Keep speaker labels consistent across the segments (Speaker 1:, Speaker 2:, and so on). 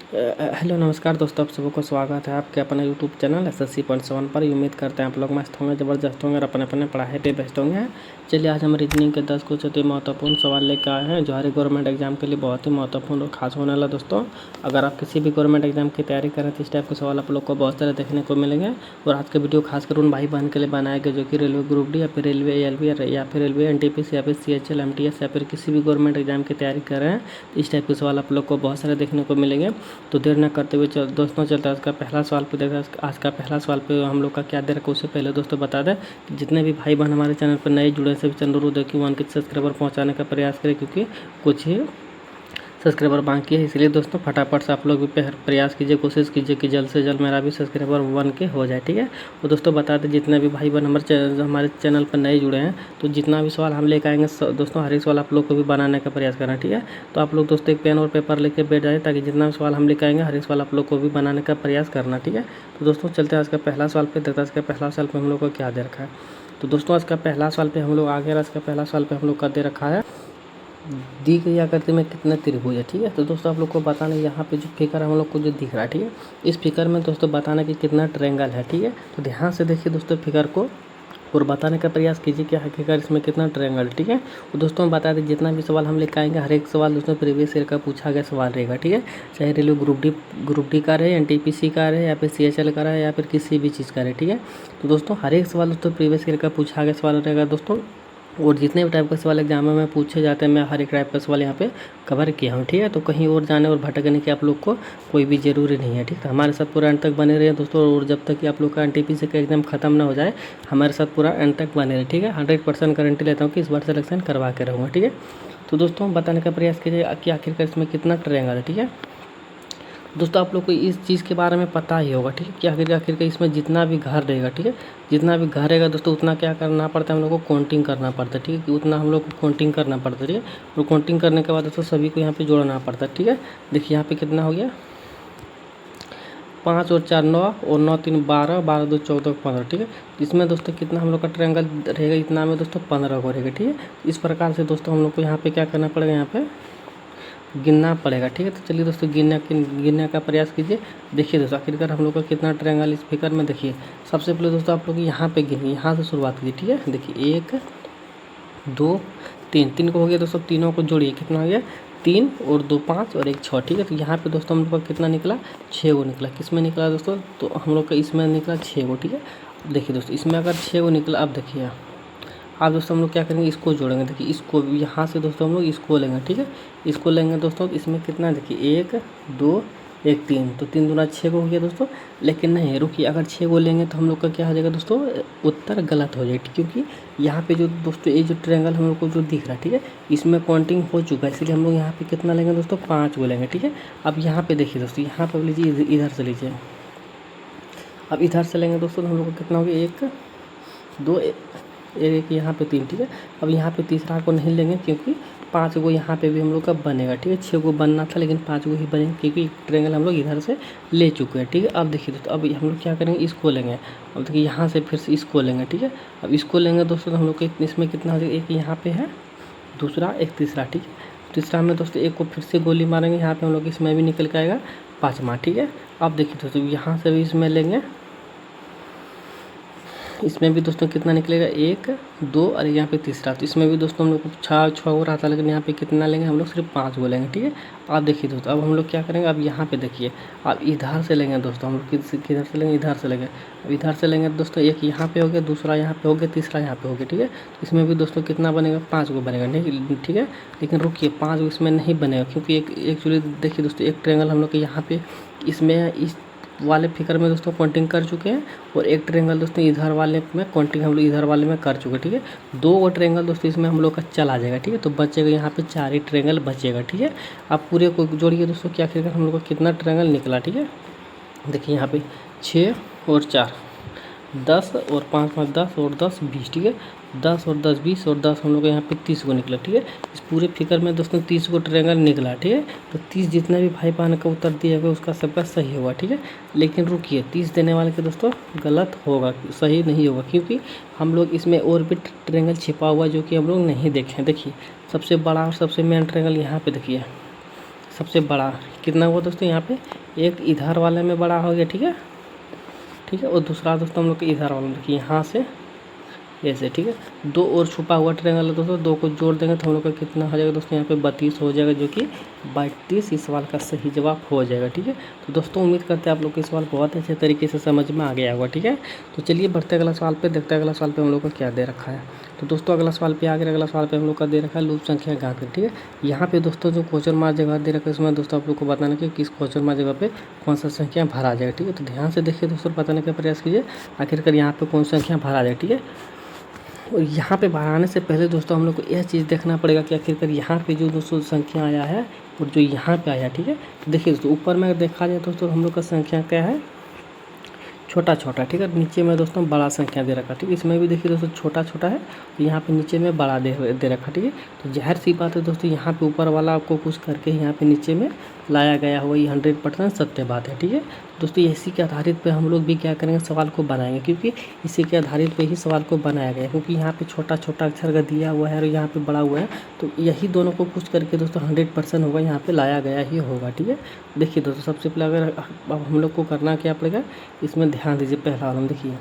Speaker 1: Hello नमस्कार दोस्तों, आप सबको स्वागत है आपके अपने यूट्यूब चैनल SSC पॉइंट 7 पर। उम्मीद करते हैं आप लोग मस्त होंगे, ज़बरदस्त होंगे और अपने अपने पढ़ाई पे बेस्ट होंगे। चलिए आज हम रीजनिंग के 10 कुछ अति महत्वपूर्ण सवाल लेकर आए हैं जो हर गवर्नमेंट एग्जाम के लिए बहुत ही महत्वपूर्ण और खास होने वाला। दोस्तों अगर आप किसी भी गवर्नमेंट एग्जाम की तैयारी करें तो इस टाइप के सवाल आप लोग को बहुत सारे देखने को मिलेंगे। और आज का वीडियो खासकर उन भाई बहन के लिए बनाया गया जो कि रेलवे ग्रुप डी या फिर रेलवे ALV या फिर रेलवे NTPC या फिर CHL MTS या फिर किसी भी गवर्नमेंट एग्जाम की तैयारी कर रहे हैं। तो इस टाइप के सवाल आप लोग को बहुत सारे देखने को मिलेंगे। तो देर न करते हुए दोस्तों चलता है आज का पहला सवाल पे। देखा आज का पहला सवाल पे हम लोग का क्या दे रखा, उससे पहले दोस्तों बता दें कि जितने भी भाई बहन हमारे चैनल पर नए जुड़े सभी चैनल जरूर देखिए, 1 के सब्सक्राइबर पहुंचाने का प्रयास करें क्योंकि कुछ ही सब्सक्राइबर बाकी है। इसलिए दोस्तों फटाफट से आप लोग भी प्रयास कीजिए, कोशिश कीजिए कि जल्द से जल्द मेरा भी सब्सक्राइबर 1 के हो जाए, ठीक है। और दोस्तों बता दें जितने भी भाई बहन हमारे चैनल पर नए जुड़े हैं तो जितना भी सवाल हम लेकर आएंगे दोस्तों हर एक सवाल आप लोग को भी बनाने का प्रयास करना, ठीक है। तो आप लोग दोस्तों एक पेन और पेपर लेकर बैठ जाए ताकि जितना भी सवाल हम लेकर आएंगे हर एक सवाल आप लोग को भी बनाने का प्रयास करना, ठीक है। तो दोस्तों चलते हैं आज का पहला सवाल पे। देखते हैं आज का पहला सवाल पे हम लोग को क्या दे रखा है। तो दोस्तों आज का पहला सवाल पे हम लोग आ गया। आज का पहला सवाल पे हम लोग का दे रखा है दी गई आकृति में कितने त्रिभुज है, ठीक है। तो दोस्तों आप लोग को बताना यहाँ पे जो फिगर हम लोग को जो दिख रहा है, ठीक है, इस फिगर में दोस्तों बताना कि कितना ट्रायंगल है, ठीक है। तो ध्यान से देखिए दोस्तों फिगर को और बताने का प्रयास कीजिए कि आखिरकार इसमें कितना ट्रायंगल, ठीक है। तो दोस्तों हम बता दें जितना भी सवाल हम लेकर आएंगे हर एक सवाल दोस्तों प्रीवियस ईयर का पूछा गया सवाल रहेगा, ठीक है। चाहे रेलवे ग्रुप डी का रहे, NTPC का रहे या फिर CHL का रहे या फिर किसी भी चीज़ का रहे, ठीक है। तो दोस्तों हर एक सवाल दोस्तों प्रीवियस ईयर का पूछा गया सवाल रहेगा दोस्तों। और जितने भी टाइप के सवाल एग्जाम में पूछे जाते हैं मैं हर एक टाइप का सवाल यहाँ पे कवर किया हूँ, ठीक है। तो कहीं और जाने और भटकने की आप लोग को कोई भी ज़रूरी नहीं है, ठीक है। हमारे साथ पूरा एंड तक बने रहे दोस्तों। और जब तक कि आप लोग का NTPC का एग्जाम खत्म ना हो जाए हमारे साथ पूरा एंड तक बने रहे, ठीक है। 100% गारंटी लेता हूँ कि इस बार सिलेक्शन करवा के रहूँगा, ठीक है। तो दोस्तों बताने का प्रयास कीजिए कि आखिरकार इसमें कितना ट्रायंगल है, ठीक है। दोस्तों आप लोग को इस चीज़ के बारे में पता ही होगा, ठीक है, कि आखिर इसमें जितना भी घर रहेगा, ठीक है, जितना भी घर रहेगा दोस्तों उतना क्या करना पड़ता है हम लोग को काउंटिंग करना पड़ता है, ठीक है, कि उतना हम लोग को काउंटिंग करना पड़ता है, ठीक है। और काउंटिंग करने के बाद दोस्तों सभी को यहाँ पे जोड़ना पड़ता है, ठीक है। देखिए यहाँ पे कितना हो गया, 5 और 4 9 और 9 3 12, 12 2 14 15, ठीक है। इसमें दोस्तों कितना हम लोग का ट्रायंगल रहेगा, इतना में दोस्तों 15 को रहेगा, ठीक है। इस प्रकार से दोस्तों हम लोग को यहाँ पे क्या करना पड़ेगा, यहाँ पे गिनना पड़ेगा, ठीक है। तो चलिए दोस्तों गिनने का प्रयास कीजिए। देखिए दोस्तों आखिरकार हम लोग का कितना ट्रायंगल इस फिगर में। देखिए सबसे पहले दोस्तों आप लोग यहाँ पे गिनिए, यहाँ से शुरुआत कीजिए, ठीक है। देखिए 1 2 3, 3 को हो गया दोस्तों, तीनों को जोड़िए कितना हो गया, 3 और 2 5 और 1 6, ठीक है। तो यहाँ पे दोस्तों हम लोग का कितना निकला, 6 को निकला। किस में निकला दोस्तों, तो हम लोग का इसमें निकला 6 को, ठीक है। देखिए दोस्तों इसमें अगर 6 को निकला, अब देखिए अब दोस्तों हम लोग क्या करेंगे, इसको जोड़ेंगे। देखिए इसको यहाँ से दोस्तों हम लोग इसको लेंगे, ठीक है, इसको लेंगे दोस्तों। इसमें कितना देखिए 1 2 1 3, तो 3 दूना 6 को हो गया दोस्तों। लेकिन नहीं रुकिए, अगर 6 को लेंगे तो हम लोग का क्या हो जाएगा दोस्तों, उत्तर गलत हो जाएगी, क्योंकि यहाँ पे जो दोस्तों ये जो ट्रायंगल हम लोग को जो दिख रहा है, ठीक है, इसमें काउंटिंग हो चुका है, इसलिए हम लोग यहाँ पे कितना लेंगे दोस्तों, 5 को लेंगे, ठीक है। अब यहाँ पे देखिए दोस्तों, यहाँ पे लीजिए इधर से लीजिए, अब इधर से लेंगे दोस्तों तो हम लोग को कितना हो गया, 1 2 एक यहाँ पे 3, ठीक है। अब यहाँ पे तीसरा को नहीं लेंगे क्योंकि 5 को यहाँ पे भी हम लोग का बनेगा, ठीक है। 6 को बनना था लेकिन 5 को ही बनेगा क्योंकि ट्रायंगल हम लोग इधर से ले चुके हैं, ठीक है। अब देखिए दोस्तों अब हम लोग क्या करेंगे, इसको लेंगे। अब देखिए यहाँ से फिर से इसको लेंगे, ठीक है। अब इसको लेंगे दोस्तों तो हम लोग के इसमें कितना हो जाएगा, एक यहाँ पे है, दूसरा एक तीसरा, ठीक है। तीसरा में दोस्तों एक को फिर से गोली मारेंगे, यहाँ पे हम लोग इसमें भी निकल के आएगा 5वां, ठीक है। अब देखिए दोस्तों यहाँ से भी इसमें लेंगे, इसमें भी दोस्तों कितना निकलेगा, 1 2 और यहाँ पे तीसरा। तो इसमें भी दोस्तों हम लोग को 6 हो रहा था लेकिन यहाँ पे कितना लेंगे हम लोग, सिर्फ 5 को लेंगे, ठीक है। अब देखिए दोस्तों अब हम लोग क्या करेंगे, अब यहाँ पे देखिए अब इधर से लेंगे दोस्तों, हम लोग किधर से लेंगे, इधर से लेंगे। अब इधर से लेंगे दोस्तों, एक यहाँ पे हो गया, दूसरा यहाँ पे हो गया, तीसरा यहाँ पे हो गया, ठीक है। तो इसमें भी दोस्तों कितना बनेगा, 5 को बनेगा, नहीं ठीक है। लेकिन रुकिए 5 इसमें नहीं बनेगा क्योंकि एक्चुअली देखिए दोस्तों एक ट्रायंगल हम लोग के यहाँ पे इसमें इस वाले फिगर में दोस्तों काउंटिंग कर चुके हैं और एक ट्रायंगल दोस्तों इधर वाले में काउंटिंग हम लोग इधर वाले में कर चुके हैं, ठीक है। 2 ट्रायंगल दोस्तों इसमें हम लोग का चला जाएगा, ठीक है। तो बचेगा यहाँ पे 4 ही ट्रायंगल बचेगा, ठीक है। आप पूरे को जोड़िए दोस्तों क्या आखिरकार हम लोग का कितना ट्रायंगल निकला, ठीक है। देखिए यहाँ पे 6 और 4 10 और 5 5 10 और 10 20, ठीक है। 10 और 10 20 और 10 हम लोग यहाँ पे 30 को निकला, ठीक है। इस पूरे फिगर में दोस्तों 30 को ट्रायंगल निकला, ठीक है। तो 30 जितना भी भाई बहन का उत्तर दिया उसका सबका सही होगा, ठीक है। लेकिन रुकिए 30 देने वाले के दोस्तों गलत होगा, सही नहीं होगा, क्योंकि हम लोग इसमें और भी ट्रायंगल छिपा हुआ जो कि हम लोग नहीं देखे। देखिए सबसे बड़ा और सबसे मेन ट्रायंगल यहाँ पे देखिए, सबसे बड़ा कितना हुआ दोस्तों यहाँ पे, एक इधर वाले में बड़ा हो गया, ठीक है, ठीक है। और दूसरा दोस्तों हम लोग के इधर वाला देखिए यहाँ से ऐसे, ठीक है। दो और छुपा हुआ ट्रायंगल है दोस्तों, दो को जोड़ देंगे तो हम लोग का कितना हो जाएगा दोस्तों, यहाँ पे 32 हो जाएगा, जो कि 32 इस सवाल का सही जवाब हो जाएगा, ठीक है। तो दोस्तों उम्मीद करते हैं आप लोग को सवाल बहुत अच्छे तरीके से समझ में आ गया होगा, ठीक है। तो चलिए बढ़ते अगला सवाल पे, देखते हैं अगला सवाल पे हम लोग का क्या दे रखा है। तो दोस्तों अगला सवाल पे आ गया, अगला सवाल पे हम लोग का दे रखा है लूप संख्या गाँठ, ठीक है। यहाँ पे दोस्तों जो क्वेश्चन मार्क जगह दे रखा है, इसमें दोस्तों आप लोग को बताना कि किस क्वेश्चन मार्क जगह पे कौन सा संख्या भरा जाएगा, ठीक है। तो ध्यान से देखिए दोस्तों, बताने का प्रयास कीजिए आखिरकार यहाँ पे कौन संख्या भरा जाए, ठीक है। और यहाँ पे बढ़ाने से पहले दोस्तों हम लोग को यह चीज़ देखना पड़ेगा कि आखिरकार यहाँ पे जो दोस्तों संख्या आया है और जो यहाँ पे आया, ठीक है। तो देखिए दोस्तों ऊपर में अगर देखा जाए दोस्तों हम लोग का संख्या क्या है, छोटा छोटा, ठीक है। नीचे में दोस्तों बड़ा संख्या दे रखा, ठीक है। इसमें भी देखिए दोस्तों छोटा छोटा है, तो यहाँ पे नीचे में बड़ा दे रखा, ठीक है। तो जाहिर सी बात है दोस्तों, यहाँ पे ऊपर वाला आपको कुछ करके यहाँ पे नीचे में लाया गया हुआ, ये 100% सत्य बात है, ठीक है दोस्तों। इसी के आधारित पे हम लोग भी क्या करेंगे, सवाल को बनाएंगे, क्योंकि इसी के आधारित पे ही सवाल को बनाया गया है, क्योंकि यहाँ पे छोटा छोटा अक्षर का दिया हुआ है और यहाँ पे बड़ा हुआ है, तो यही दोनों को कुछ करके दोस्तों 100% होगा, यहाँ पे लाया गया ही होगा, ठीक है। देखिए दोस्तों सबसे पहले अगर अब हम लोग को करना क्या पड़ेगा, इसमें ध्यान दीजिए। पहला वाला देखिए,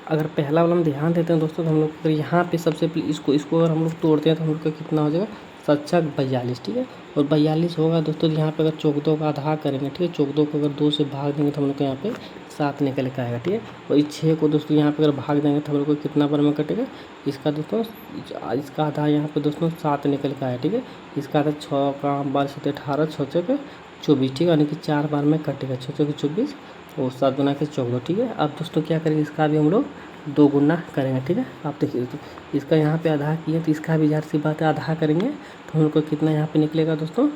Speaker 1: अगर पहला वाला हम ध्यान देते हैं दोस्तों, तो हम लोग अगर यहाँ पे सबसे पहले इसको अगर हम लोग तोड़ते हैं तो हम लोग का कितना हो जाएगा, 7×42, ठीक है। और 42 होगा दोस्तों, यहाँ पे अगर चौक दो का आधा करेंगे, ठीक है, चौक दो को अगर 2 से भाग देंगे तो हम लोग को यहाँ पे 7 निकल के आएगा, ठीक है। और इस 6 को दोस्तों यहाँ पे अगर भाग देंगे तो हम लोग को कितना बार में कटेगा, इसका दोस्तों इसका आधा यहाँ पे दोस्तों 7 निकल के आया, ठीक है। इसका आधा 6 का 12 7 18 6 6 24, ठीक है, यानी कि 4 बार में कटेगा, 6 6 24 और 7 गुना के 14, ठीक है। अब दोस्तों क्या करेंगे, इसका भी हम लोग 2 गुना करेंगे, ठीक है। आप देखिए दोस्तों, इसका यहाँ पे आधा किए तो इसका भी जाहिर सी बात है आधा करेंगे तो हम लोग को कितना यहाँ पे निकलेगा दोस्तों,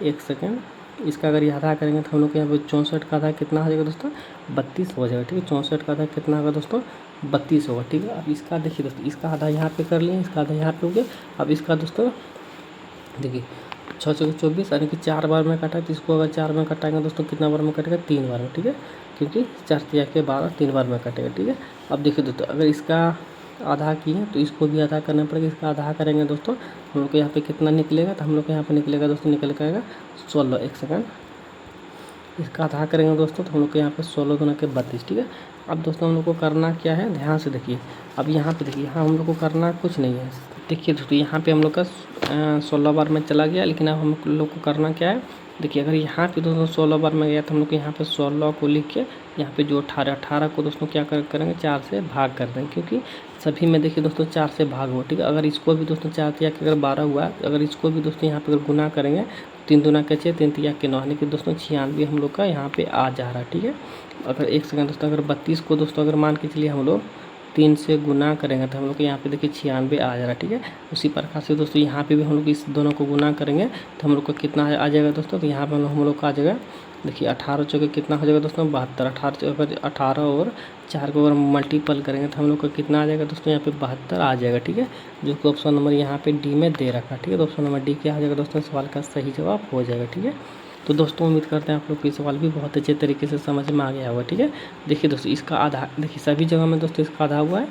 Speaker 1: एक सेकेंड, इसका अगर ये आधा करेंगे तो हम लोग को यहाँ पे 64 का आधा कितना हो जाएगा दोस्तों, 32 हो जाएगा, ठीक है। 64 का आधा कितना होगा दोस्तों, 32 होगा, ठीक है। अब इसका देखिए दोस्तों, इसका आधा यहाँ पे कर लिए, इसका आधा यहाँ पे हो गया। अब इसका दोस्तों देखिए 6 6 24, यानी कि 4 बार में काटा, तो इसको अगर 4 में कटाएंगे दोस्तों कितना बार में कटेगा, 3 बार में, ठीक है, क्योंकि 4 तिया के 12 3 बार में कटेगा, ठीक है। अब देखिए दोस्तों, अगर इसका आधा किए तो इसको भी आधा करना पड़ेगा, इसका आधा करेंगे दोस्तों हम लोग को यहाँ पे कितना निकलेगा, तो हम लोग को यहाँ पे निकलेगा दोस्तों, निकल के आएगा 16, एक सेकेंड, इसका आधा करेंगे दोस्तों तो हम लोग को यहाँ पे 16 गुना के 32, ठीक है। अब दोस्तों हम लोग को करना क्या है, ध्यान से देखिए। अब यहाँ पे देखिए, यहाँ हम लोग को करना कुछ नहीं है, देखिए दोस्तों यहाँ पे हम लोग का 16 बार में चला गया, लेकिन अब हम लोग को करना क्या है, देखिए अगर यहाँ पे दोस्तों 16 बार में गया तो हम लोग को यहाँ पे 16 को लिख के यहाँ पे जो 18 को दोस्तों क्या करेंगे, 4 से भाग कर देंगे, क्योंकि सभी में देखिए दोस्तों 4 से भाग हुआ, ठीक है। अगर इसको भी दोस्तों 4 तिया के अगर 12 हुआ, अगर इसको भी दोस्तों यहाँ पे अगर गुना करेंगे, 3 दूना के 6 3 तिया के 9, यानी कि दोस्तों 96 हम लोग का यहाँ पे आ जा रहा है, ठीक है। अगर एक सेकंड दोस्तों, अगर 32 को दोस्तों अगर मान के चलिए हम लोग 3 से गुना करेंगे तो हम लोग को यहाँ पे देखिए 96 आ जा रहा है, ठीक है। उसी प्रकार से दोस्तों यहाँ पे भी हम लोग इस दोनों को गुना करेंगे तो हम लोग को कितना आ जाएगा दोस्तों, तो यहाँ पे हम लोग का आ जाएगा, देखिए 18 चौके कितना हो जाएगा दोस्तों, 72, 18 और 4 को अगर मल्टीपल करेंगे तो हम लोग को कितना आ जाएगा दोस्तों, यहाँ पे 72 आ जाएगा, ठीक है। जो कि ऑप्शन नंबर यहाँ पे डी में दे रखा है, ठीक है। तो ऑप्शन नंबर डी क्या आ जाएगा दोस्तों, सवाल का सही जवाब हो जाएगा, ठीक है। तो दोस्तों उम्मीद करते हैं आप लोग को ये सवाल भी बहुत अच्छे तरीके से समझ में आ गया होगा, ठीक है। देखिए दोस्तों इसका आधा, देखिए सभी जगह में दोस्तों इसका आधा हुआ है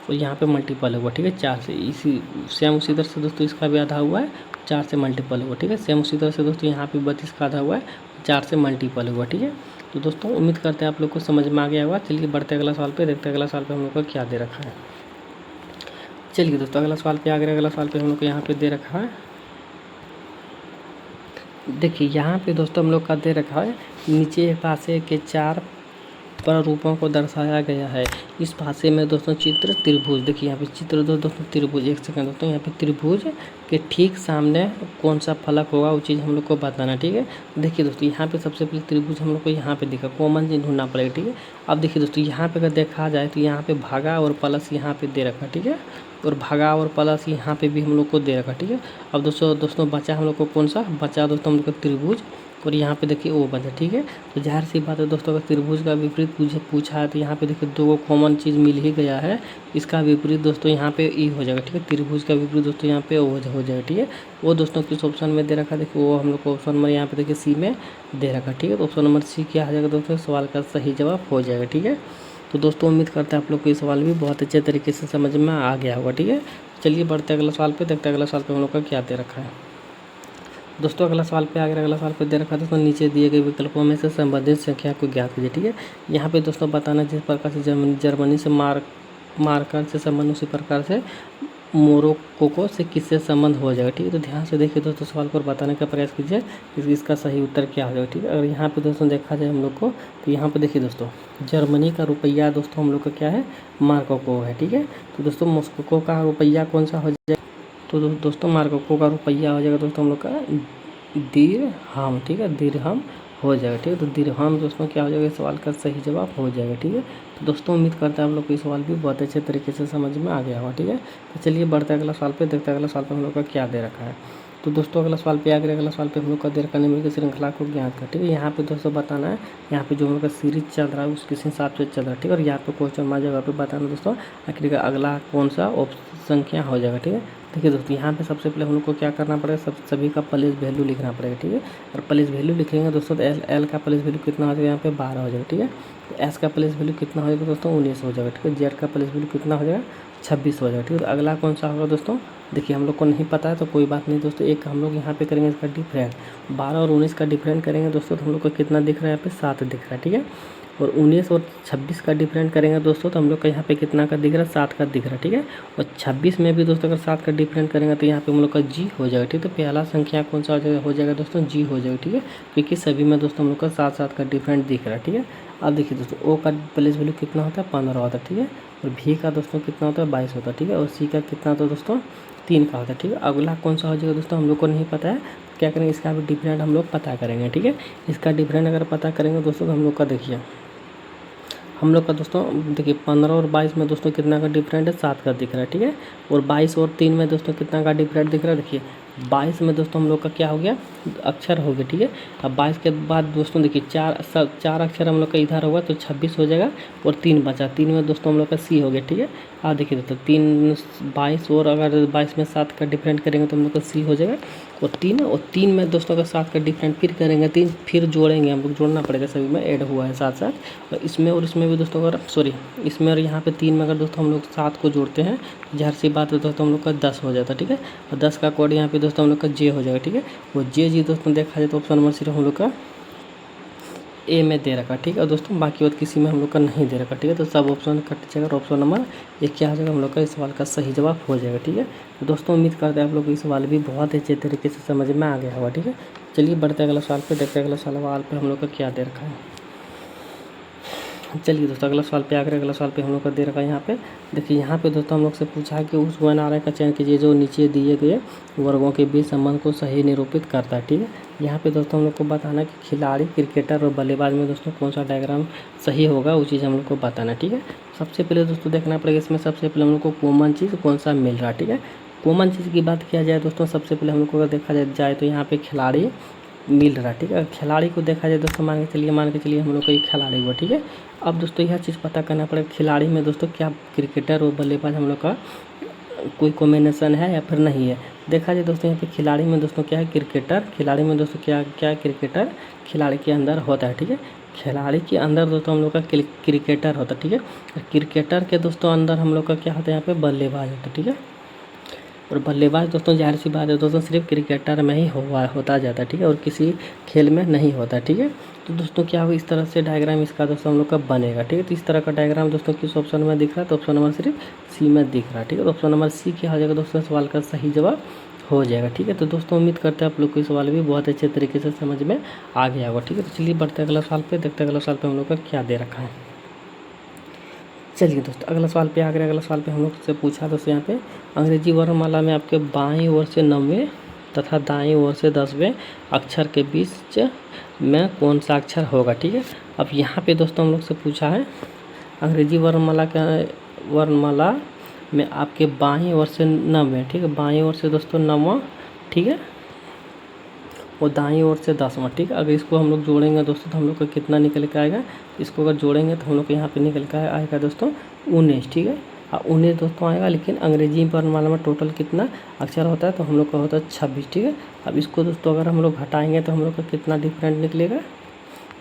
Speaker 1: और यहाँ पे मल्टीपल हुआ, ठीक है, 4 से, इसी सेम उसी तरह से दोस्तों इसका भी आधा हुआ है, 4 से मल्टीपल हुआ, ठीक है। सेम उसी तरह से दोस्तों यहाँ पे 32 का आधा हुआ है, 4 से मल्टीपल हुआ, ठीक है। तो दोस्तों उम्मीद करते हैं आप लोग को समझ में आ गया होगा। चलिए बढ़ते अगला सवाल पे, देखते हैं अगला सवाल पे हम लोग को क्या दे रखा है। चलिए दोस्तों अगला सवाल पे आ गया, अगला सवाल पे हम लोग को यहाँ पे दे रखा है, देखिए यहाँ पे दोस्तों हम लोग का दे रखा है, नीचे एक पासे के 4 प्रारूपों को दर्शाया गया है। इस भाषा में दोस्तों चित्र त्रिभुज, देखिए यहाँ पे चित्र दोस्तों त्रिभुज, एक सेकंड दोस्तों, यहाँ पे त्रिभुज के ठीक सामने कौन सा फलक होगा वो चीज़ हम लोग को बताना, ठीक है। देखिए दोस्तों यहाँ पे सबसे पहले त्रिभुज हम लोग को यहाँ पे दिखा, कॉमन चीज ढूंढना पड़ेगा, ठीक है। अब देखिए दोस्तों यहाँ पे अगर देखा जाए तो यहाँ पे भागा और प्लस यहाँ पे दे रखा, ठीक है, और भागा और प्लस यहाँ पे भी हम लोग को दे रखा, ठीक है। अब दोस्तों बचा हम लोग को कौन सा बचा दोस्तों, हम लोग को त्रिभुज, और यहाँ पे देखिए ओ बचा, ठीक है। तो जाहिर सी बात है दोस्तों, अगर त्रिभुज का विपरीत पूछा है तो यहाँ पे देखिए 2 कॉमन चीज़ मिल ही गया है, इसका विपरीत दोस्तों यहाँ पे ई हो जाएगा, ठीक है। त्रिभुज का विपरीत दोस्तों यहाँ पे ओ हो जाएगा, ठीक है। वो दोस्तों किस ऑप्शन में दे रखा, देखिए वो हम लोग को ऑप्शन नंबर यहाँ पे देखिए सी में दे रखा, ठीक है। तो ऑप्शन नंबर सी क्या आ जाएगा दोस्तों, सवाल का सही जवाब हो जाएगा, ठीक है। तो दोस्तों उम्मीद करते हैं आप लोग को ये सवाल भी बहुत अच्छे तरीके से समझ में आ गया होगा, ठीक है। चलिए बढ़ते अगला सवाल पे, देखते हैं अगला सवाल पे हम लोग का क्या दे रखा है। दोस्तों अगला सवाल पे आ गया। अगला सवाल पे दे रखा है दोस्तों, नीचे दिए गए विकल्पों में से संबंधित संख्या को ज्ञात कीजिए। ठीक है, यहाँ पे दोस्तों बताना जिस प्रकार से जर्मनी से मार्कर से संबंध, उसी प्रकार से मोरक्को से किससे संबंध हो जाएगा। ठीक है, तो ध्यान से देखिए दोस्तों सवाल को बताने का प्रयास कीजिए इसका सही उत्तर क्या हो जाएगा। ठीक है, अगर यहाँ पे दोस्तों देखा जाए हम लोग को, तो यहाँ पे देखिए दोस्तों जर्मनी का रुपया दोस्तों हम लोग का क्या है, मार्को है। ठीक है, तो दोस्तों मॉस्को का रुपया कौन सा हो जाएगा, तो दोस्तों मार्को का रुपया हो जाएगा दोस्तों हम लोग का दिरहम। ठीक है, दिरहम हो जाएगा। ठीक है, तो दिरहम दोस्तों क्या हो जाएगा, इस सवाल का सही जवाब हो जाएगा। ठीक है, तो दोस्तों उम्मीद करते हैं आप लोग को ये सवाल भी बहुत अच्छे तरीके से समझ में आ गया होगा। ठीक है, तो चलिए बढ़ते हैं अगला सवाल पे, देखते हैं अगला सवाल पे हम लोग का क्या दे रखा है। तो दोस्तों अगला सवाल पे आ गया। अगला सवाल पे हम लोग का दे रखा निम्न की श्रृंखला को ज्ञात कर। ठीक है, यहाँ पे दोस्तों बताना है, यहाँ पे जो हम लोग का सीरीज चल रहा है उसके हिसाब से चल रहा है। ठीक है, और यहाँ पे क्वेश्चन मार जगह पे बताना दोस्तों आखिर का अगला कौन सा संख्या हो जाएगा। ठीक है, देखिए दोस्तों यहाँ पे सबसे पहले हम लोग को क्या करना पड़ेगा, सभी का प्लेस वैल्यू लिखना पड़ेगा। ठीक है, और प्लेस वैल्यू लिखेंगे दोस्तों तो एल का प्लेस वैल्यू कितना हो जाएगा, यहाँ पे 12 हो जाएगा। ठीक है, तो एस का प्लेस वैल्यू कितना हो जाएगा दोस्तों 19 हो जाएगा। ठीक है, जेड का प्लेस वैल्यू कितना हो जाएगा 26 हो जाएगा। ठीक है, तो अगला कौन सा होगा दोस्तों, देखिए हम लोग को नहीं पता है तो कोई बात नहीं दोस्तों, एक हम लोग यहाँ पे करेंगे इसका डिफरेंट, 12 और 19 का डिफरेंट करेंगे दोस्तों तो हम लोग को कितना दिख रहा है, यहाँ पे 7 दिख रहा है। ठीक है, और 19 और 26 का डिफरेंट करेंगे दोस्तों तो हम लोग का यहाँ पे कितना का दिख रहा है, 7 का दिख रहा है। ठीक है, और 26 में भी दोस्तों अगर 7 का डिफरेंट करेंगे तो यहाँ पे हम लोग का जी हो जाएगा। ठीक है, तो पहला संख्या कौन सा हो जाएगा दोस्तों, जी हो जाएगा। ठीक है, क्योंकि सभी में दोस्तों हम लोग का 7 का डिफरेंट दिख रहा है। ठीक है, अब देखिए दोस्तों ओ का प्लेस वैल्यू कितना होता है, 15 होता है। ठीक है, और भी का दोस्तों कितना होता है, 22 होता है। ठीक है, और सी का कितना होता है दोस्तों, 3 का होता है। ठीक है, अगला कौन सा हो जाएगा दोस्तों हम लोग को नहीं पता है, क्या करेंगे इसका भी डिफरेंट हम लोग पता करेंगे। ठीक है, इसका डिफरेंट अगर पता करेंगे दोस्तों तो हम लोग का देखिए, हम लोग का दोस्तों देखिए 15 और 22 में दोस्तों कितना का डिफरेंट है, 7 का दिख रहा है। ठीक है, और 22 और 3 में दोस्तों कितना का डिफरेंट दिख रहा है, देखिए 22 में दोस्तों हम लोग का क्या हो गया, अक्षर हो गया। ठीक है, अब 22 के बाद दोस्तों देखिए चार अक्षर हम लोग का इधर होगा तो 26 हो जाएगा, और 3 बचा, 3 में दोस्तों हम लोग का सी हो गया। ठीक है, देखिए दोस्तों 22 और अगर 22 में 7 का डिफरेंट करेंगे तो हम लोग का सी हो जाएगा, और 3 में दोस्तों अगर 7 का डिफरेंट फिर करेंगे, 3 फिर जोड़ेंगे, हम लोग जोड़ना पड़ेगा, सभी में ऐड हुआ है साथ साथ, और इसमें भी दोस्तों अगर इसमें और यहाँ पे 3 में अगर दोस्तों हम लोग 7 को जोड़ते हैं तो ज़ाहिर सी बात है दोस्तों हम लोग का 10 हो जाता है। ठीक है, और 10 का कोड यहाँ पे दोस्तों हम लोग का जे हो जाएगा। ठीक है, वो जे जी दोस्तों देखा जाए तो ऑप्शन नंबर सिर्फ हम लोग का ए में दे रखा। ठीक है दोस्तों, बाकी और किसी में हम लोग का नहीं दे रखा। ठीक है, तो सब ऑप्शन कट जाएगा और ऑप्शन नंबर ए क्या हो जाएगा, हम लोग का इस सवाल का सही जवाब हो जाएगा। ठीक है, तो दोस्तों उम्मीद करते हैं आप लोग को इस सवाल भी बहुत अच्छे तरीके से समझ में आ गया होगा। ठीक है, चलिए बढ़ते अगला सवाल पे, देखते हैं अगला सवाल पे हम लोग का क्या दे रखा है। चलिए दोस्तों अगला सवाल पे आकर अगला सवाल पे हम लोग का दे रखा है। यहाँ पे देखिए, यहाँ पे दोस्तों हम लोग से पूछा है कि उस वर्णमाला का चयन कीजिए जो नीचे दिए गए वर्गों के बीच संबंध को सही निरूपित करता है। ठीक है, यहाँ पे दोस्तों हम लोग को बताना है कि खिलाड़ी, क्रिकेटर और बल्लेबाज में दोस्तों कौन सा डायग्राम सही होगा, वो चीज़ हम लोग को बताना है। ठीक है, सबसे पहले दोस्तों देखना पड़ेगा इसमें, सबसे पहले हम लोग को कॉमन चीज़ कौन सा मिल रहा है। ठीक है, कॉमन चीज़ की बात किया जाए दोस्तों, सबसे पहले हम लोग को अगर देखा जाए तो यहाँ पे खिलाड़ी मिल रहा है। ठीक है, खिलाड़ी को देखा जाए दोस्तों मान के चलिए हम लोग का एक खिलाड़ी हुआ। ठीक है, अब दोस्तों यह चीज़ पता करना पड़ेगा खिलाड़ी में दोस्तों क्या क्रिकेटर और बल्लेबाज हम लोग का कोई कॉम्बिनेशन है या फिर नहीं है। देखा जाए दोस्तों यहाँ पे खिलाड़ी में दोस्तों क्या है, क्रिकेटर, खिलाड़ी में दोस्तों क्या क्या क्रिकेटर खिलाड़ी के अंदर होता है। ठीक है, खिलाड़ी के अंदर दोस्तों हम लोग का क्रिकेटर होता है। ठीक है, क्रिकेटर के दोस्तों अंदर हम लोग का क्या होता है, यहाँ पे बल्लेबाज होता है। ठीक है, और बल्लेबाज दोस्तों ज़ाहिर सी बात है दोस्तों सिर्फ क्रिकेटर में ही होता जाता है। ठीक है, और किसी खेल में नहीं होता। ठीक है, तो दोस्तों क्या होगा, इस तरह से डायग्राम इसका दोस्तों हम लोग का बनेगा। ठीक है, तो इस तरह का डायग्राम दोस्तों किस ऑप्शन में दिख रहा है, तो ऑप्शन नंबर सिर्फ सी में दिख रहा है। ठीक है, तो ऑप्शन नंबर सी क्या हो जाएगा दोस्तों, सवाल का सही जवाब हो जाएगा। ठीक है, तो दोस्तों उम्मीद करते हैं आप लोग को इस सवाल भी बहुत अच्छे तरीके से समझ में आ गया होगा। ठीक है, तो चलिए बढ़ते अगला सवाल पे, देखते अगला सवाल पे हम लोग का क्या दे रखा है। चलिए दोस्तों अगला सवाल पे आ गया। अगला सवाल पे हम लोग से पूछा दोस्तों यहाँ पे अंग्रेजी वर्णमाला में आपके बाईं ओर से 9वें तथा दाईं ओर से 10वें अक्षर के बीच में कौन सा अक्षर होगा। ठीक है, अब यहाँ पे दोस्तों हम लोग से पूछा है अंग्रेजी वर्णमाला में आपके बाईं ओर से 9वें, ठीक है, बाईं ओर से दोस्तों 9वां, ठीक है, और दाईं ओर से 10वां। ठीक है, अगर इसको हम लोग जोड़ेंगे दोस्तों तो हम लोग का कितना निकल के आएगा, इसको अगर जोड़ेंगे तो हम लोग को यहाँ पे निकल के आएगा दोस्तों 19। ठीक है, 19 दोस्तों आएगा, लेकिन अंग्रेजी वर्णमाला में टोटल कितना अक्षर होता है, तो हम लोग का होता है 26। ठीक है, अब इसको दोस्तों अगर हम लोग हटाएंगे तो हम लोग का कितना डिफरेंट निकलेगा,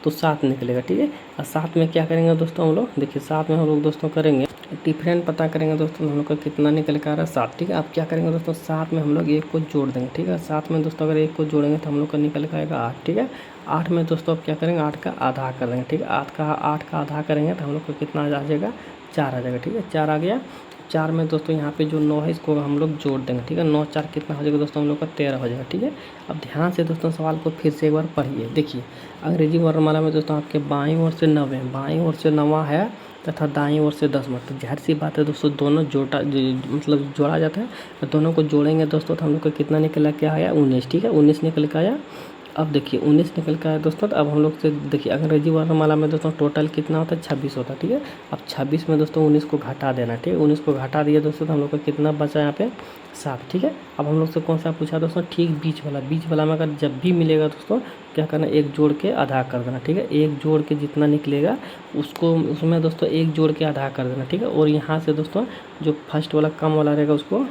Speaker 1: तो 7 निकलेगा। ठीक है, और 7 में क्या करेंगे दोस्तों हम लोग, देखिए 7 में हम लोग दोस्तों करेंगे डिफरेंट पता करेंगे दोस्तों, हम लोग का कितना निकल कर आ रहा है 7। ठीक है, अब क्या करेंगे दोस्तों, 7 में हम लोग 1 को जोड़ देंगे। ठीक है, 7 में दोस्तों अगर 1 को जोड़ेंगे तो हम लोग का निकल कर आएगा 8। ठीक है, 8 में दोस्तों अब क्या करेंगे, 8 का आधा कर देंगे। ठीक है, 8 का आधा करेंगे तो हम लोग को कितना आ जाएगा, 4 आ जाएगा। ठीक है, 4 आ गया। 4 में दोस्तों यहाँ पे जो 9 है इसको हम लोग जोड़ देंगे। ठीक है, 9 4 कितना हो जाएगा दोस्तों, हम लोग का 13 हो जाएगा। ठीक है, अब ध्यान से दोस्तों सवाल को फिर से एक बार पढ़िए। देखिए, अंग्रेजी वर्णमाला में दोस्तों आपके बाईं ओर से 9 है, बाईं ओर से 9 है तथा दाईं ओर से 10। मतलब ज़ाहिर सी बात है दोस्तों, दोनों मतलब जोड़ा जाता है। तो दोनों को जोड़ेंगे दोस्तों तो हम लोग को कितना निकला, क्या आया, 19। ठीक है, 19 निकल के आया। अब देखिए 19 निकल के आया दोस्तों, तो अब हम लोग से देखिए अंग्रेजी वर्णमाला में दोस्तों टोटल कितना होता है, 26 होता है। ठीक है, अब 26 में दोस्तों 19 को घटा देना। ठीक है, 19 को घटा दिया दोस्तों तो हम लोग को कितना बचा यहाँ पे, 7। ठीक है, अब हम लोग से कौन सा पूछा दोस्तों, ठीक बीच वाला में अगर जब भी मिलेगा दोस्तों क्या करना, एक जोड़ के आधा कर देना। ठीक है, एक जोड़ के जितना निकलेगा उसको, उसमें दोस्तों एक जोड़ के आधा कर देना। ठीक है, और यहाँ से दोस्तों जो फर्स्ट वाला कम वाला रहेगा उसको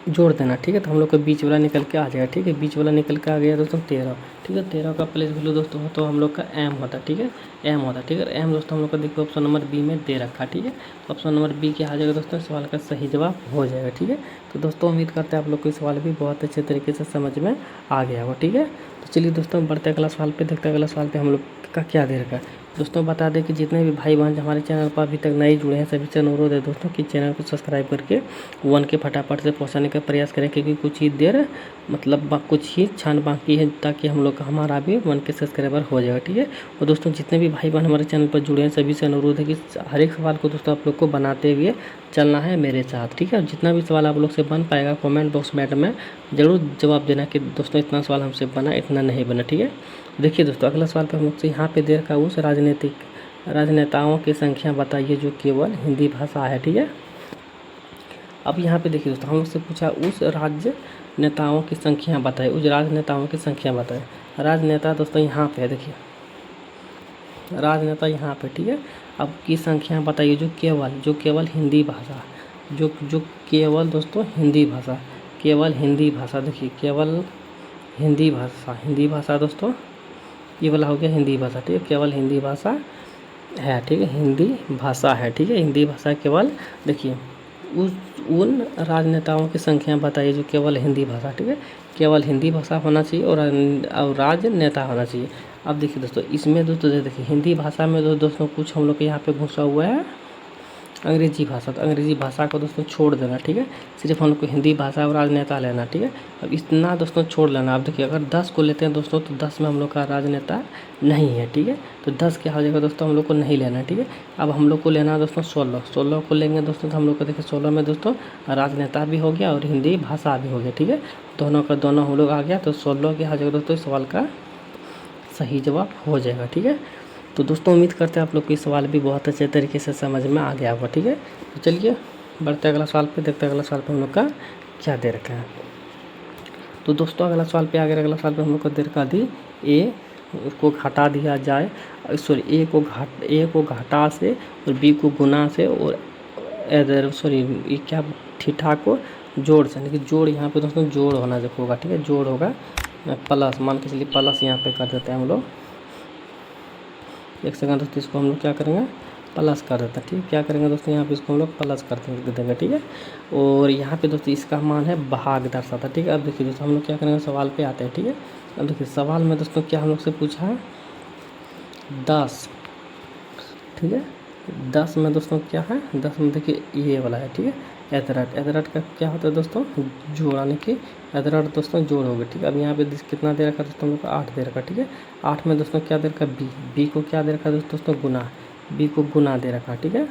Speaker 1: जोड़ देना। ठीक है, तो हम लोग का बीच वाला निकल के आ जाएगा। ठीक है, बीच वाला निकल के आ गया दोस्तों 13। ठीक है, 13 का प्लेस वैल्यू दोस्तों तो हम लोग का एम होता है। ठीक है, एम होता है। ठीक है, एम दोस्तों हम लोग का देखिए ऑप्शन नंबर बी में दे रखा। ठीक है, तो ऑप्शन नंबर बी क्या आ जाएगा दोस्तों, सवाल का सही जवाब हो जाएगा। ठीक है, तो दोस्तों उम्मीद करते हैं आप लोग को सवाल भी बहुत अच्छे तरीके से समझ में आ गया होगा। ठीक है, तो चलिए दोस्तों बढ़ते अगला सवाल पे, देखते हैं अगला सवाल पे हम लोग का क्या दे रखा है। दोस्तों बता दें कि जितने भी भाई बहन हमारे चैनल पर अभी तक नए जुड़े हैं सभी से अनुरोध है दोस्तों कि चैनल को सब्सक्राइब करके 1 के फटाफट से पहुंचाने का प्रयास करें, क्योंकि कुछ ही देर मतलब कुछ ही क्षण बाकी है ताकि हम लोग का हमारा भी 1 के सब्सक्राइबर हो जाएगा। ठीक है, और दोस्तों जितने भी भाई बहन हमारे चैनल पर जुड़े हैं सभी से अनुरोध है कि हर एक सवाल को दोस्तों आप लोग को बनाते हुए चलना है मेरे साथ। ठीक है, जितना भी सवाल आप लोग से बन पाएगा कमेंट बॉक्स में ज़रूर जवाब देना कि दोस्तों इतना सवाल हमसे बना, इतना नहीं बना। ठीक है, देखिए दोस्तों अगला सवाल पर हम लोग से यहाँ पे दे रखा उस राजनेताओं की संख्या बताइए जो केवल हिंदी भाषा है। ठीक है, अब यहाँ पे देखिए दोस्तों हम लोग से पूछा उस राजनेताओं की संख्या बताइए, उस राजनेताओं की संख्या बताइए। राजनेता दोस्तों यहाँ पे है, देखिए राजनेता यहाँ पे। ठीक है, अब की संख्या बताइए जो केवल हिंदी भाषा, जो केवल दोस्तों हिंदी भाषा, केवल हिंदी भाषा। देखिए केवल हिंदी भाषा दोस्तों ये वाला हो गया हिंदी भाषा। ठीक है, केवल हिंदी भाषा है। ठीक है, हिंदी भाषा है। ठीक है, हिंदी भाषा केवल। देखिए उन राजनेताओं की संख्या बताइए जो केवल हिंदी भाषा। ठीक है, केवल हिंदी भाषा होना चाहिए और राजनेता होना चाहिए। अब देखिए दोस्तों इसमें दोस्तों देखिए हिंदी भाषा में दोस्तों कुछ हम लोग के यहाँ पे घुसा हुआ है अंग्रेजी भाषा। तो अंग्रेजी भाषा को दोस्तों छोड़ देना। ठीक है, सिर्फ हम लोग को हिंदी भाषा और राजनेता लेना। ठीक है, अब इतना दोस्तों छोड़ लेना। अब देखिए अगर 10 को लेते हैं दोस्तों तो 10 में हम लोग का राजनेता नहीं है। ठीक है, तो 10 क्या हो जाएगा दोस्तों, हम लोग को नहीं लेना। ठीक है, अब हम लोग को लेना है दोस्तों 16 को लेंगे दोस्तों तो हम लोग को देखिए 16 में दोस्तों राजनेता भी हो गया और हिंदी भाषा भी हो गया। ठीक है, दोनों का दोनों हम लोग आ गया तो 16 क्या हो जाएगा दोस्तों, इस सवाल का सही जवाब हो जाएगा। ठीक है, तो दोस्तों उम्मीद करते हैं आप लोग को ये सवाल भी बहुत अच्छे तरीके से समझ में आ गया होगा। ठीक है, तो चलिए बढ़ते अगला सवाल पे, देखते हैं अगला सवाल पे हम लोग का क्या दे रखा है। तो दोस्तों अगला सवाल पे आ गया, अगला सवाल पे हम लोग को दे रखा दी ए को घटा दिया जाए, सॉरी ए को घटा से और बी को गुना से और ये क्या थीटा को जोड़ से, यानी कि जोड़ यहाँ पे दोस्तों जोड़ होना जब होगा। ठीक है, जोड़ होगा प्लस, मान के चलिए प्लस यहाँ पे कर देते हैं हम लोग। एक सेकंड दोस्तों इसको हम लोग क्या करेंगे, प्लस कर देते हैं। ठीक है, क्या करेंगे दोस्तों यहाँ पे इसको हम लोग प्लस कर देंगे। ठीक है, और यहाँ पे दोस्तों इसका मान है भाग दर्शाता। ठीक है, अब देखिए दोस्तों हम लोग क्या करेंगे, सवाल पे आते हैं। ठीक है, अब देखिए सवाल में दोस्तों क्या हम लोग से पूछा है 10। ठीक है, 10 में दोस्तों क्या है, 10 में देखिए ये वाला है। ठीक है, एदरट का क्या होता है दोस्तों, जोड़, यानी कि एदरट दोस्तों जोड़ हो गया। ठीक है, अब यहाँ पे कितना दे रखा दोस्तों हम लोग को 8 दे रखा। ठीक है, 8 में दोस्तों क्या दे रखा, बी को क्या दे रखा दोस्तों गुना, बी को गुना दे रखा। ठीक है,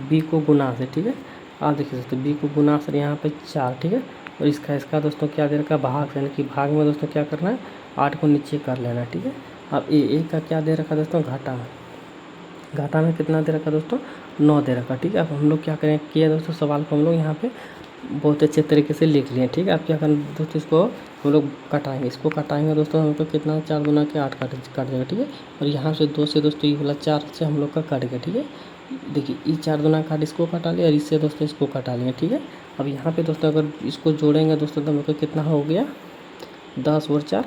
Speaker 1: बी को गुना से। ठीक है, आप देखिए दोस्तों बी को गुना से यहाँ पे 4। ठीक है, और इसका दोस्तों क्या दे रखा भाग से, यानी कि भाग में दोस्तों क्या करना है 8 को नीचे कर लेना है। ठीक है, अब ए का क्या दे रखा दोस्तों घाटा में कितना दे रखा दोस्तों 9 दे रखा। ठीक है, अब हम लोग क्या करें किया दोस्तों, सवाल को हम लोग यहाँ पे बहुत अच्छे तरीके से लिख लिए। ठीक है, अब क्या करना दोस्तों, इसको हम लोग कटाएंगे, इसको कटाएंगे दोस्तों हम लोग को कितना 4 गुना के 8 कट जाएगा। ठीक है, और यहाँ से 2 से दोस्तों ये वाला 4 से हम लोग का कट गया। ठीक है, देखिए ये 4 गुना काट इसको कटा लिया और इससे दोस्तों इसको कटा लिया। ठीक है, अब यहाँ पे दोस्तों अगर इसको जोड़ेंगे दोस्तों तो हम लोग को कितना हो गया 10 और 4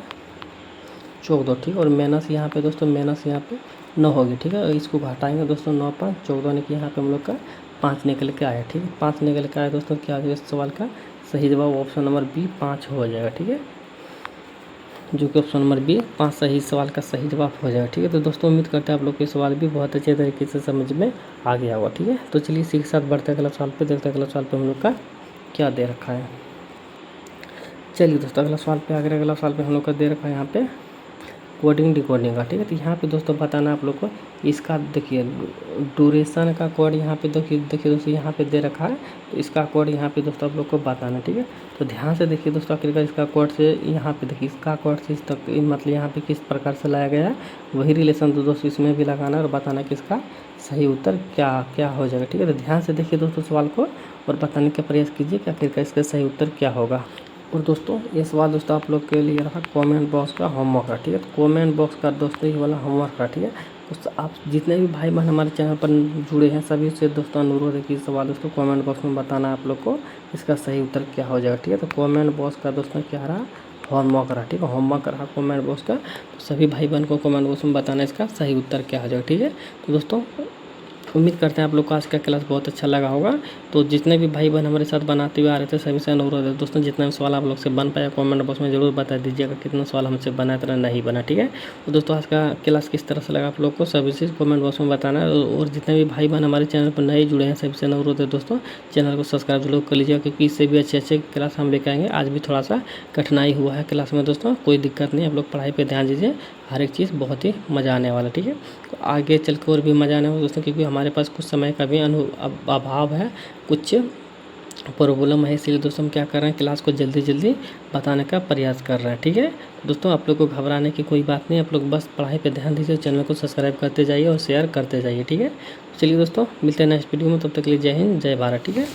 Speaker 1: 14। ठीक है, और माइनस यहाँ पे दोस्तों माइनस यहाँ पे 9 होगी, ठीक है। इसको हटाएंगे दोस्तों, 9 5 14 यानी कि यहाँ पे हम लोग का 5 निकल के आया, ठीक है। 5 निकल के आया दोस्तों, क्या है इस सवाल का सही जवाब ऑप्शन नंबर बी 5 हो जाएगा, ठीक है। जो कि ऑप्शन नंबर बी 5 सही सवाल का सही जवाब हो जाएगा, ठीक है। तो दोस्तों उम्मीद करते हैं आप लोग के सवाल भी बहुत अच्छे तरीके से समझ में आ गया होगा, ठीक है। तो चलिए इसी के साथ बढ़ते अगला सवाल पे, देखते हैं अगला सवाल पे हम लोग का क्या दे रखा है। चलिए दोस्तों अगला सवाल पे आगे, अगला सवाल पे हम लोग का दे रखा है यहाँ पे कोडिंग डिकोडिंग का, ठीक है। तो यहाँ पे दोस्तों बताना आप लोग को इसका, देखिए ड्यूरेशन का कोड यहाँ पे देखिए दोस्तों यहाँ पे दे रखा है। तो इसका कोड यहाँ पे दोस्तों आप लोग को बताना, ठीक है। तो ध्यान से देखिए दोस्तों, आखिरकार इसका कोड से यहाँ पे देखिए इसका कोड से इस तक मतलब यहाँ पे किस प्रकार से लाया गया है, वही रिलेशन तो दोस्तों इसमें भी लगाना और बताना कि इसका सही उत्तर क्या क्या हो जाएगा, ठीक है। तो ध्यान से देखिए दोस्तों सवाल को और बताने का प्रयास कीजिए कि आखिरकार इसका सही उत्तर क्या होगा। और दोस्तों ये सवाल दोस्तों आप लोग के लिए रहा कमेंट बॉक्स का होमवर्क का, ठीक है। तो कमेंट बॉक्स का दोस्तों ये वाला होमवर्क का, ठीक है। दोस्तों आप जितने भी भाई बहन हमारे चैनल पर जुड़े हैं सभी से दोस्तों अनुरोध है कि सवाल दोस्तों कमेंट बॉक्स में बताना आप लोग को इसका सही उत्तर क्या हो जाएगा, ठीक है। तो कमेंट बॉक्स का दोस्तों क्या रहा होमवर्क रहा, ठीक है। होमवर्क रहा कमेंट बॉक्स का, तो सभी भाई बहन को कमेंट बॉक्स में बताना इसका सही उत्तर क्या हो जाएगा, ठीक है। तो दोस्तों उम्मीद करते हैं आप लोग को आज का क्लास बहुत अच्छा लगा होगा। तो जितने भी भाई बहन हमारे साथ बनाते हुए आ रहे थे सभी से अनुरोध है दोस्तों, जितना भी सवाल आप लोग से बन पाया कमेंट बॉक्स में जरूर बता दीजिएगा कितना सवाल हमसे बना इतना नहीं बना, ठीक है। तो दोस्तों आज का क्लास किस तरह से लगा आप लोग को सभी चीज़ कमेंट बॉक्स में बताना है। और जितने भी भाई बहन हमारे चैनल पर नए जुड़े हैं सभी से अनुरोध है दोस्तों, चैनल को सब्सक्राइब जरूर कर लीजिएगा, क्योंकि इससे भी अच्छे अच्छे क्लास हम लेकर आएंगे। आज भी थोड़ा सा कठिनाई हुआ है क्लास में दोस्तों, कोई दिक्कत नहीं, आप लोग पढ़ाई पर ध्यान दीजिए, हर एक चीज़ बहुत ही मज़ा आने वाला, ठीक है। तो आगे चल कर और भी मज़ा आने वाला दोस्तों, क्योंकि हमारे पास कुछ समय का भी अभाव है, कुछ प्रॉब्लम है, इसलिए दोस्तों हम क्या कर रहे हैं क्लास को जल्दी जल्दी बताने का प्रयास कर रहे हैं, ठीक है। दोस्तों आप लोग को घबराने की कोई बात नहीं, आप लोग बस पढ़ाई पे ध्यान दीजिए, चैनल को सब्सक्राइब करते जाइए और शेयर करते जाइए, ठीक है। चलिए दोस्तों मिलते हैं नेक्स्ट वीडियो में, तब तक के लिए जय हिंद जय भारत, ठीक है।